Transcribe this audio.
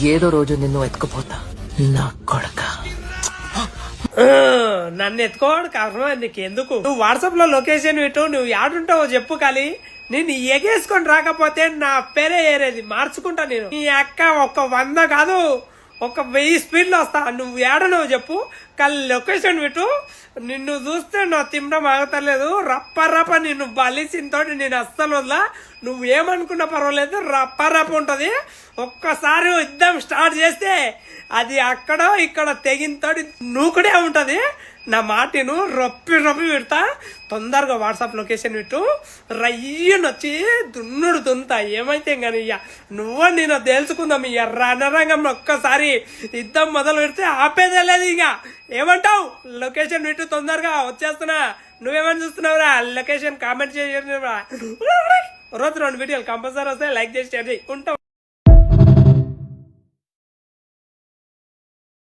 ఏదో రోజు నిన్ను ఎత్తుకుపోతా నా కొడక. నన్ను ఎత్తుకోవడానికి కారణం నీకెందుకు? నువ్వు వాట్సాప్ లో లొకేషన్ పెట్టు, నువ్వు యాడుంటావో చెప్పు. కానీ నేను ఎగేసుకొని రాకపోతే నా పేరే ఏరేది మార్చుకుంటా. నేను నీ అక్క 100 కాదు 1000 స్పీడ్ లో వస్తా. నువ్వు ఏడనో చెప్పు, కానీ లొకేషన్ పెట్టు. నిన్ను చూస్తే నా తిమ్మడం ఆగతలేదు. రప్ప నిన్ను బలిసింతో నేను అస్సలు వదలా. నువ్వు ఏమనుకున్నా పర్వాలేదు, రప్ప ఉంటది. ఒక్కసారి యుద్ధం స్టార్ట్ చేస్తే అది అక్కడ ఇక్కడ తెగింతోటి నూకుడే ఉంటది. నా మాటను రప్పి పెడతా. తొందరగా వాట్సాప్ లొకేషన్ పెట్టు. రయ్యనొచ్చి దున్నుతా. ఏమైతే కానీ ఇయ్య నువ్వు నేను తెలుసుకుందాం. ఇక రణరంగంలో ఒక్కసారి యుద్ధం మొదలు పెడితే ఆపేదే లేదు. ఇక ఏమంటావు? లొకేషన్ పెట్టు, తొందరగా వచ్చేస్తున్నా. నువ్వేమని చూస్తున్నావురా? లొకేషన్ కామెంట్ చేసి రోజు 2 వీడియోలు కంపల్సరీ వస్తాయి. లైక్ చేసి షేర్ చేయి. ఉంటావు.